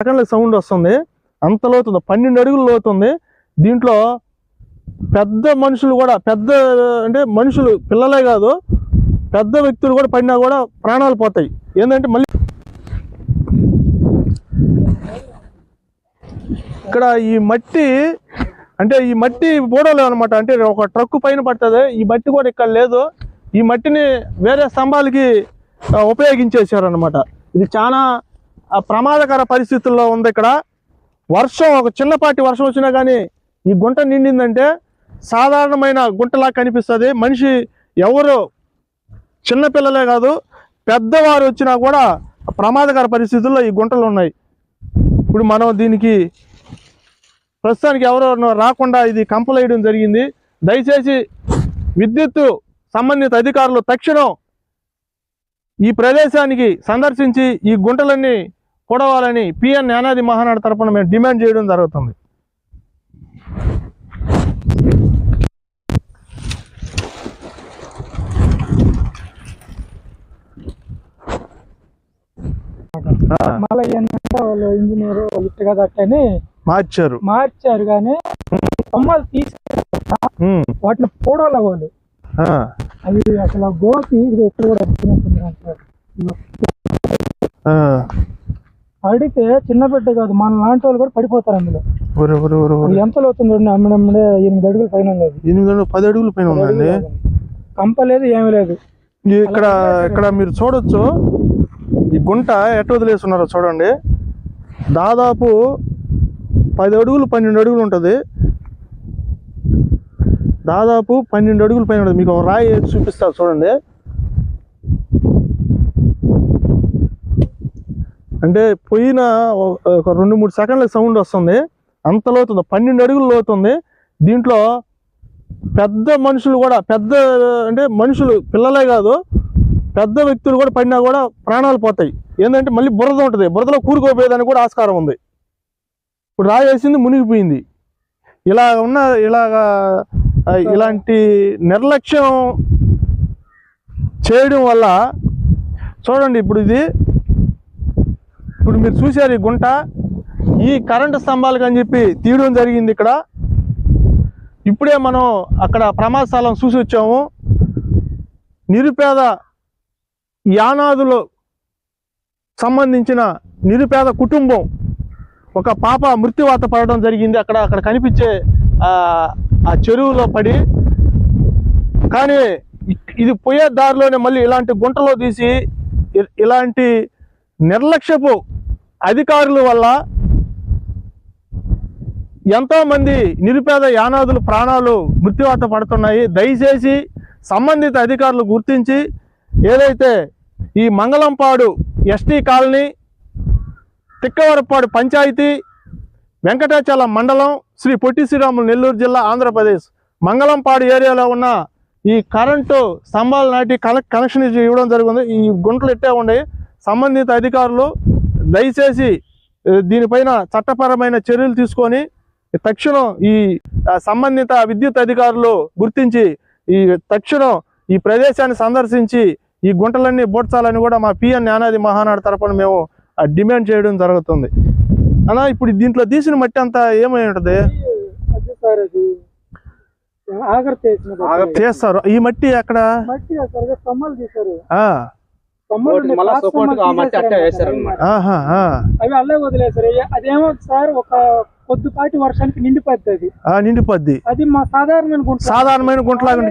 సెకండ్లకు sound వస్తుంది. అంత లోతుంది, 12 అడుగులు లోతుంది. దీంట్లో పెద్ద మనుషులు కూడా, పెద్ద అంటే మనుషులు పిల్లలే కాదు పెద్ద వ్యక్తులు కూడా పడినా కూడా ప్రాణాలు పోతాయి. ఏంటంటే మళ్ళీ ఇక్కడ ఈ మట్టి అంటే ఈ మట్టి బోడలేదు అనమాట. అంటే ఒక ట్రక్కు పైన పడుతుంది. ఈ మట్టి కూడా ఇక్కడ లేదు. ఈ మట్టిని వేరే స్తంభాలకి ఉపయోగించేసారనమాట. ఇది చాలా ప్రమాదకర పరిస్థితుల్లో ఉంది. ఇక్కడ వర్షం, ఒక చిన్నపాటి వర్షం వచ్చినా కానీ ఈ గుంట నిండిందంటే సాధారణమైన గుంటలా కనిపిస్తుంది. మనిషి ఎవరు చిన్నపిల్లలే కాదు పెద్దవారు వచ్చినా కూడా ప్రమాదకర పరిస్థితుల్లో ఈ గుంటలు ఉన్నాయి. ఇప్పుడు మనం దీనికి ప్రస్తుతానికి ఎవరో రాకుండా ఇది కంపలేయడం జరిగింది. దయచేసి విద్యుత్ సంబంధిత అధికారులు తక్షణం ఈ ప్రదేశానికి సందర్శించి ఈ గుంటలన్నీ పొడవాలని పిఎన్ యానాది మహానాడు తరపున మేము డిమాండ్ చేయడం జరుగుతుంది. మళ్ళీ ఏంటంటే వాళ్ళు ఇంజనీరు ఇట్టుగా తట్టని మార్చారు కానీ కొమ్మలు తీసి వాటిని పూడాలి వాళ్ళు. అవి అసలు గోకి ఎప్పుడు కూడా అడిగితే చిన్న బిడ్డ కాదు, మన లాంటి వాళ్ళు కూడా పడిపోతారు అందులో. ఎంత అవుతుంది చూడండి, అమ్మడమ్మడే 8 అడుగుల పైన ఉంది. 10 అడుగుల పైన ఉందండి. కంపలేదు, ఏమీ లేదు. ఇక్కడ మీరు చూడొచ్చు ఈ గుంట ఎట్ట వదిలేస్తున్నారో చూడండి. దాదాపు 10 అడుగులు 12 అడుగులు ఉంటుంది. దాదాపు 12 అడుగుల పైన ఉంటుంది. మీకు ఒక రాయి చూపిస్తారు చూడండి. అంటే పోయిన ఒక 2-3 సెకండ్లకు సౌండ్ వస్తుంది. అంత లోతుంది, 12 అడుగులు లోతుంది. దీంట్లో పెద్ద మనుషులు కూడా, పెద్ద అంటే మనుషులు పిల్లలే కాదు పెద్ద వ్యక్తులు కూడా పడినా కూడా ప్రాణాలు పోతాయి. ఏంటంటే మళ్ళీ బురద ఉంటుంది, బురదలో కూరుకోపోయేదానికి కూడా ఆస్కారం ఉంది. ఇప్పుడు రాయి వేసింది మునిగిపోయింది. ఇలాంటి నిర్లక్ష్యం చేయడం వల్ల చూడండి. ఇప్పుడు మీరు చూశారు ఈ గుంట, ఈ కరెంటు స్తంభాలకు అని చెప్పి తీయడం జరిగింది. ఇక్కడ ఇప్పుడే మనం అక్కడ ప్రమాద స్థలం చూసి వచ్చాము. నిరుపేద యానాదులు సంబంధించిన నిరుపేద కుటుంబం ఒక పాప మృత్యువాత పడడం జరిగింది. అక్కడ కనిపించే ఆ చెరువులో పడి. కానీ ఇది పోయే దారిలోనే మళ్ళీ ఇలాంటి గుంటలో తీసి ఇలాంటి నిర్లక్ష్యపు అధికారుల వల్ల ఎంతోమంది నిరుపేద యానాదులు ప్రాణాలు మృత్యువాత పడుతున్నాయి. దయచేసి సంబంధిత అధికారులు గుర్తించి ఏదైతే ఈ మంగళంపాడు ఎస్టీ కాలనీ, తిక్కవరపాడు పంచాయతీ, వెంకటాచలం మండలం, శ్రీ పొట్టి శ్రీరాములు నెల్లూరు జిల్లా ఆంధ్రప్రదేశ్ మంగళంపాడు ఏరియాలో ఉన్న ఈ కరెంటు స్తంభాల నాటి కనెక్షన్ ఇవ్వడం జరిగింది. ఈ గుంటలు ఇట్టే ఉన్నాయి. సంబంధిత అధికారులు దయచేసి దీనిపైన చట్టపరమైన చర్యలు తీసుకొని తక్షణం ఈ సంబంధిత విద్యుత్ అధికారులు గుర్తించి తక్షణం ఈ ప్రదేశాన్ని సందర్శించి ఈ గుంటలన్నీ బోడ్చాలని కూడా మా పిఎన్ యానాది మహానాడు తరపున మేము డిమాండ్ చేయడం జరుగుతుంది. అలా ఇప్పుడు దీంట్లో తీసిన మట్టి అంతా ఏమై ఉంటుంది చేస్తారు. ఈ మట్టి అక్కడ అవి అల్లే వదిలేసారు. అదేమో సార్ ఒక కొద్దిపాటి వర్షానికి నిండిపోద్ది. అది మా సాధారణమైన గుంటలాగా.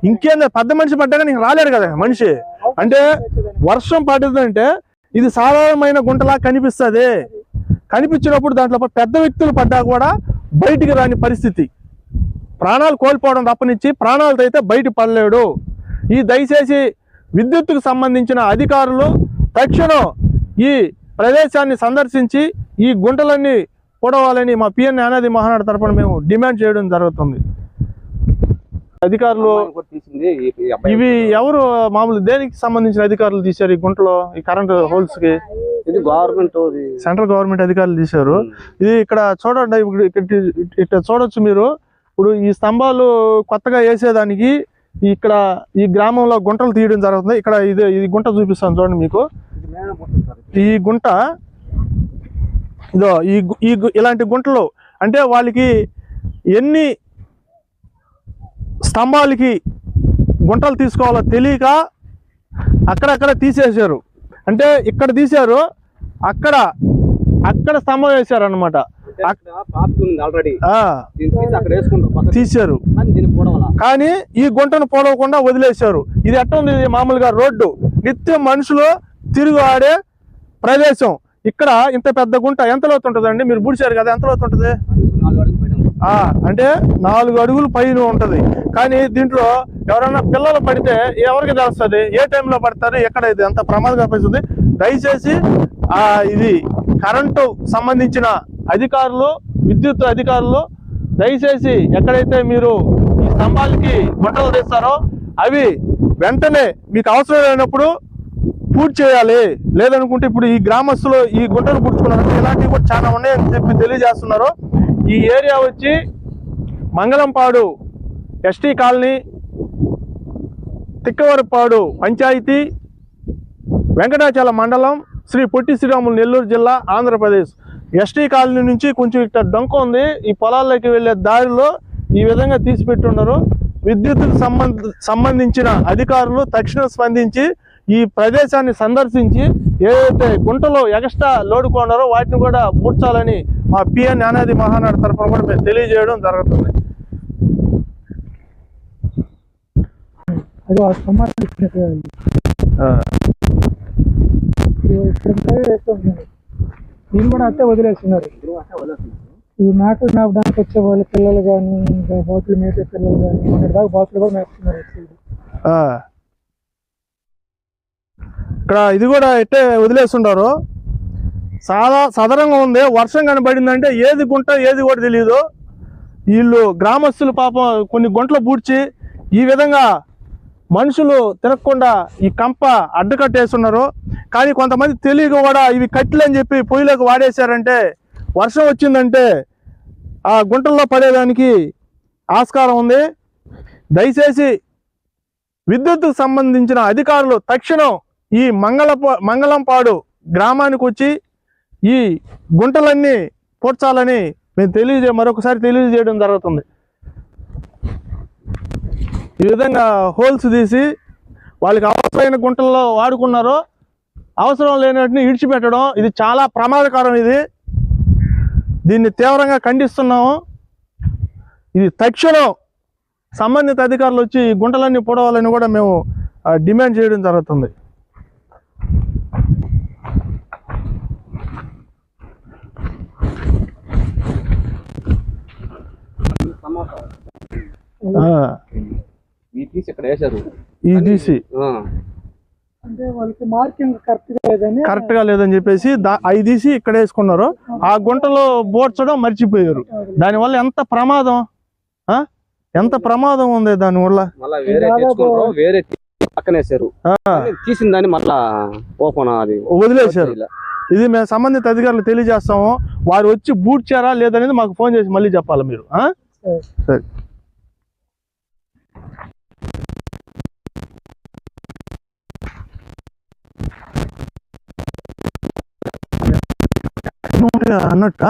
ఇంకేందా పెద్ద మనిషి పడ్డాక నీకు రాలేరు కదా మనిషి. అంటే వర్షం పడ్డదంటే ఇది సాధారణమైన గుంటలా కనిపిస్తుంది. కనిపించినప్పుడు దాంట్లో పెద్ద వ్యక్తులు పడ్డా కూడా బయటికి రాని పరిస్థితి, ప్రాణాలు కోల్పోవడం తప్పనిచ్చి ప్రాణాలతో అయితే బయట పడలేడు. ఈ దయచేసి విద్యుత్తుకు సంబంధించిన అధికారులు తక్షణం ఈ ప్రదేశాన్ని సందర్శించి ఈ గుంటలన్నీ పొడవాలని మా పిఎన్ యానాది మహానాడు తరపున మేము డిమాండ్ చేయడం జరుగుతుంది. అధికారులు ఇవి ఎవరు మామూలు దేనికి సంబంధించిన అధికారులు తీశారు ఈ గుంటలో ఈ కరెంటు హోల్స్ కి? ఇది గవర్నమెంట్, సెంట్రల్ గవర్నమెంట్ అధికారులు తీశారు. ఇది ఇక్కడ చూడండి, ఇక్కడ చూడొచ్చు మీరు. ఇప్పుడు ఈ స్తంభాలు కొత్తగా వేసేదానికి ఇక్కడ ఈ గ్రామంలో గుంటలు తీయడం జరుగుతుంది. ఇక్కడ ఇది గుంట చూపిస్తాను చూడండి మీకు. ఈ గుంట ఇదో ఇలాంటి గుంటలు అంటే వాళ్ళకి ఎన్ని స్తంభాలకి గుంటలు తీసుకోవాలో తెలియక అక్కడక్కడ తీసేశారు. అంటే ఇక్కడ తీశారు, అక్కడ స్తంభం వేశారు అనమాట. తీశారు కానీ ఈ గుంటను పొడవకుండా వదిలేశారు. ఇది ఎట్లా ఉంది? మామూలుగా రోడ్డు నిత్యం మనుషులు తిరుగు ఆడే ప్రదేశం. ఇక్కడ ఇంత పెద్ద గుంట ఎంత లోతు ఉంటుందండి? మీరు బూడిచారు కదా, ఎంత లోతు ఉంటుంది? అంటే 4 అడుగులు పైన ఉంటది. కానీ దీంట్లో ఎవరైనా పిల్లలు పడితే ఎవరికి తెలుస్తుంది? ఏ టైంలో పడతారు, ఎక్కడ? ఇది అంత ప్రమాదంగా పరిస్థితుంది. దయచేసి ఇది కరెంటు సంబంధించిన అధికారులు, విద్యుత్ అధికారులు దయచేసి ఎక్కడైతే మీరు ఈ స్తంభాలకి గుంటలు తీస్తారో అవి వెంటనే మీకు అవసరం లేనప్పుడు పూర్తి చేయాలి. లేదనుకుంటే ఇప్పుడు ఈ గ్రామస్తులు ఈ గుంటలు పూడ్చుకున్నారు, ఇలాంటివి కూడా చాలా ఉన్నాయని చెప్పి తెలియజేస్తున్నారు. ఈ ఏరియా వచ్చి మంగళంపాడు ఎస్టీ కాలనీ, తిక్కవరపాడు పంచాయతీ, వెంకటాచల మండలం, శ్రీ పొట్టి శ్రీరాములు, నెల్లూరు జిల్లా, ఆంధ్రప్రదేశ్. ఎస్టీ కాలనీ నుంచి కొంచెం ఇక్కడ డొంక ఉంది. ఈ పొలాల్లోకి వెళ్ళే దారిలో ఈ విధంగా తీసిపెట్టున్నారు. విద్యుత్తుకు సంబంధించిన అధికారులు తక్షణం స్పందించి ఈ ప్రదేశాన్ని సందర్శించి ఏదైతే గుంటలో ఎక్స్ట్రా లోడుకున్నారో వాటిని కూడా పూడ్చాలని మా పిఎన్ జ్ఞానాది మహానాడు తరఫున కూడా మేము తెలియజేయడం జరుగుతుంది. దీన్ని కూడా అట్టే వదిలేస్తున్నారు. ఈ నాటు మేపడానికి వచ్చే వాళ్ళ పిల్లలు కానీ, ఇంకా బాతులు మేపే పిల్లలు కానీ, దాకా బాతులు కూడా మేపుతున్నారు. ఇక్కడ ఇది కూడా ఎట్టే వదిలేస్తుంటారు. సాధారణంగా ఉంది. వర్షం కనబడిందంటే ఏది గుంట ఏది కూడా తెలియదు. వీళ్ళు గ్రామస్తులు పాపం కొన్ని గుంటలు పూడ్చి ఈ విధంగా మనుషులు తిరగకుండా ఈ కంప అడ్డుకట్టేస్తున్నారు. కానీ కొంతమంది తెలియక కూడా ఇవి కట్టెలు అని చెప్పి పొయ్యిలోకి వాడేశారంటే వర్షం వచ్చిందంటే ఆ గుంటల్లో పడేదానికి ఆస్కారం ఉంది. దయచేసి విద్యుత్తుకు సంబంధించిన అధికారులు తక్షణం ఈ మంగళంపాడు గ్రామానికి వచ్చి ఈ గుంటలన్నీ పూడ్చాలని మేము మరొకసారి తెలియజేయడం జరుగుతుంది. ఈ విధంగా హోల్స్ తీసి వాళ్ళకి అవసరమైన గుంటల్లో వాడుకున్నారో అవసరం లేనట్టుని ఇడిచిపెట్టడం ఇది చాలా ప్రమాదకరం. దీన్ని తీవ్రంగా ఖండిస్తున్నాము. ఇది తక్షణం సంబంధిత అధికారులు వచ్చి ఈ గుంటలన్నీ పూడవాలని కూడా మేము డిమాండ్ చేయడం జరుగుతుంది. ఈ తీసి అంటే వాళ్ళకి మార్కింగ్ కరెక్ట్ గా లేదని చెప్పేసి అవి తీసి ఇక్కడ వేసుకున్నారు. ఆ గుంటలో బోడ్చడం మర్చిపోయారు. దానివల్ల ఎంత ప్రమాదం ఉంది. దానివల్ల తీసిన దాన్ని మళ్ళా వదిలేశారు. ఇది మేము సంబంధిత అధికారులు తెలియజేస్తాము. వారు వచ్చి బూడ్చారా లేదనేది మాకు ఫోన్ చేసి మళ్ళీ చెప్పాలి మీరు. సరే. అన్నట్ట